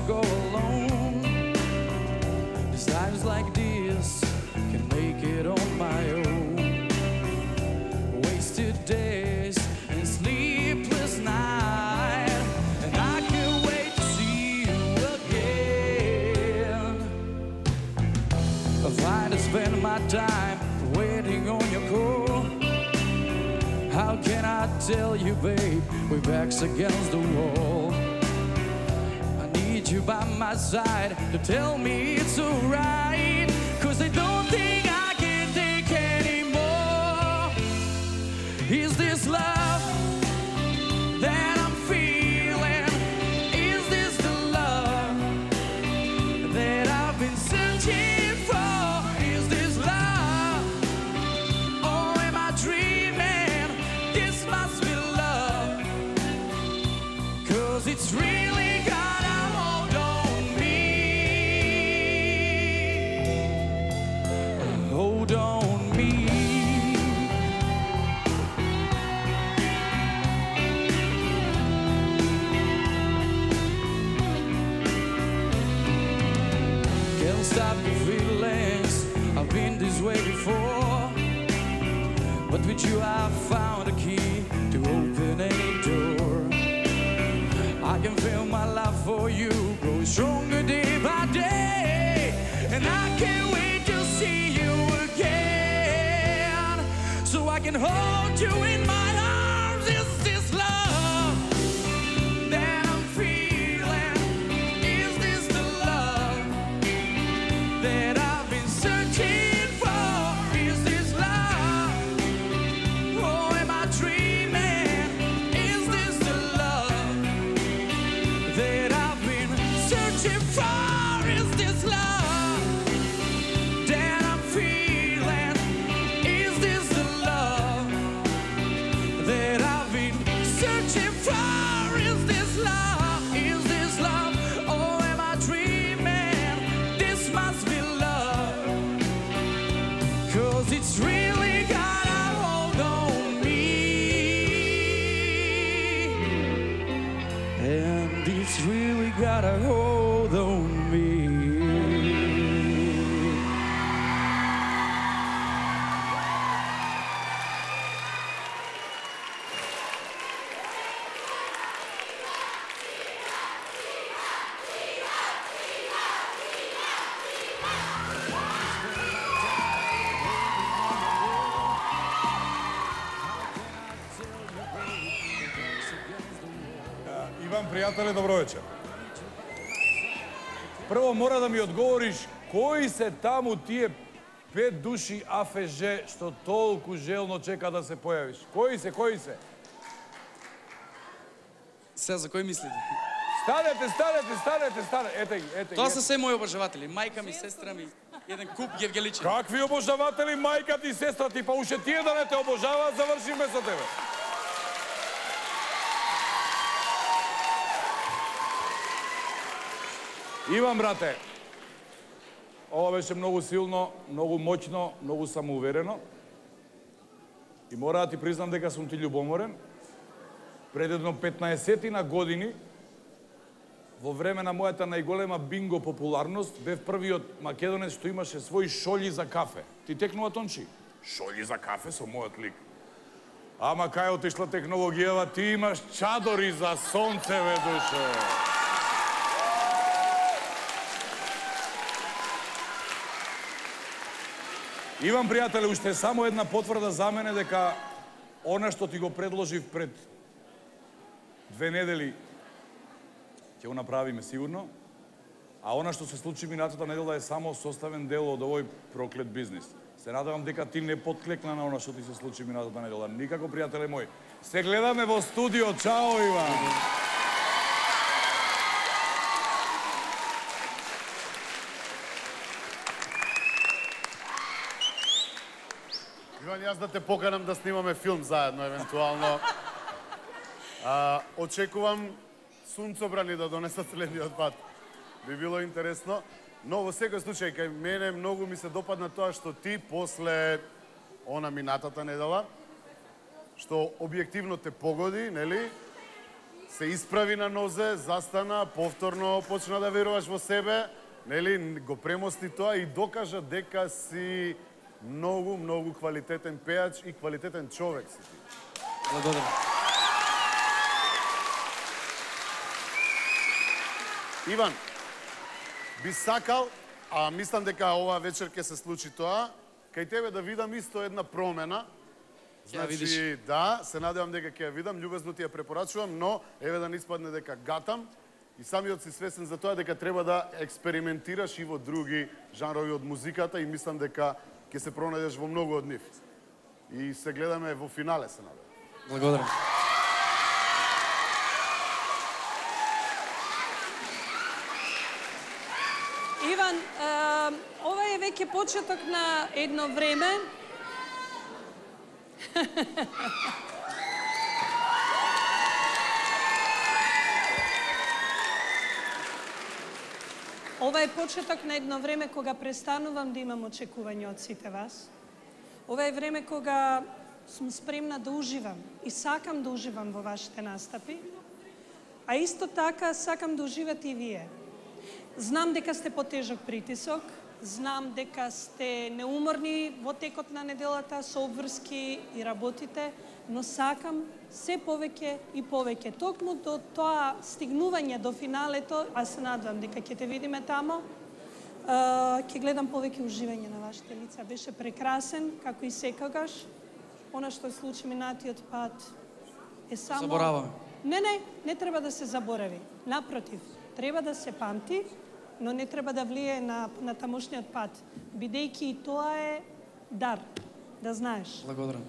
go alone. These times like this can make it on my own. Wasted days and sleepless nights, and I can't wait to see you again. If I had to spend my time waiting on your call, how can I tell you, babe, we're backs against the wall? I need you by my side to tell me it's alright, 'cause I don't think I can take anymore. Is this love that I'm feeling? Is this the love that I've been searching for? Is this love, or am I dreaming? This must be love, 'cause it's really got a hold on me. Hold on me. Can't stop the feelings, I've been this way before, but with you I found a key to open any door. I can feel my love for you grow stronger day by day, and I can't wait to see you again, so I can hold you in my arms. Is this love that I'm feeling? Is this the love that I've been searching for? Is this love, or am I dreaming? Is this the love that I've been searching for? Is this love that I'm feeling? Is this the love that I've been searching for? Is this love? Is this love, or am I dreaming? This must be love, 'cause it's really got a hold on me, and it's really got a hold on me. Иван, пријателе, добро вечер. Прво мора да ми одговориш кои се таму тие 5 души АФЖ што толку желно чека да се појавиш. Кои се, кои се? Сега за кој мислите? Станете. Ете. Тоа се се мои обожаватели, мајка ми, сестра ми, еден куп гевгеличи. Какви обожаватели, мајка ти, сестра ти, па уште тие да не те обожаваат, завршиме со тебе. Иван, брате, ова беше многу силно, многу моќно, многу самоуверено. И мора да ти признам дека сум ти љубоморен. Пред едно 15 години, во време на мојата најголема бинго популарност, бев првиот македонец што имаше своји шолји за кафе. Ти текнува, Тончи? Шолји за кафе со мојот лик. Ама кај отишла технологијава, ти имаш чадори за сонце, бе, душе. Иван, пријателе, уште само една потврда за мене дека она што ти го предложив пред 2 недели ќе го направиме сигурно, а она што се случи минатата недела е само составен дел од овој проклет бизнис. Се надевам дека ти не подклекна на она што ти се случи минатата недела. Никако, пријателе мој. Се гледаме во студио. Чао, Иван. Иван, јас да те поканам да снимаме филм заедно, евентуално. Очекувам сунцобрани да донесат следниот пат. Би било интересно. Но во секој случај, кај мене многу ми се допадна тоа што ти после она минатата недела, што објективно те погоди, нели? се исправи на нозе, застана, повторно почна да веруваш во себе, нели, го премости тоа и докажа дека си многу, многу квалитетен пеач и квалитетен човек си ти. Благодарам. Иван, би сакал, а мислам дека оваа вечер ќе се случи тоа, кај тебе да видам исто една промена. Значи, да, се надевам дека ќе ја видам, љубезно ти ја препорачувам, но еве да не испадне дека гатам и самиот си свесен за тоа дека треба да експериментираш и во други жанрови од музиката и мислам дека ќе се пронајдеш во многу од нив. И се гледаме во финале, се надевам. Благодарам. Иван, ова е веќе почеток на едно време. Ова е почеток на едно време кога престанувам да имам очекувања од сите вас. Ова е време кога сум спремна да уживам и сакам да уживам во вашите настапи, а исто така сакам да уживате и вие. Знам дека сте под тежок притисок, знам дека сте неуморни во текот на неделата со обврски и работите, но сакам се повеќе и повеќе. Токму до тоа стигнување до финалето, а се надвам дека ќе те видиме тамо, ќе гледам повеќе уживање на вашите лица. Беше прекрасен, како и секогаш. Она што случи минатиот пат е само... Забораваме. Не треба да се заборави. Напротив, треба да се памти, но не треба да влие на тамошниот пат, бидејќи и тоа е дар, да знаеш. Благодарам.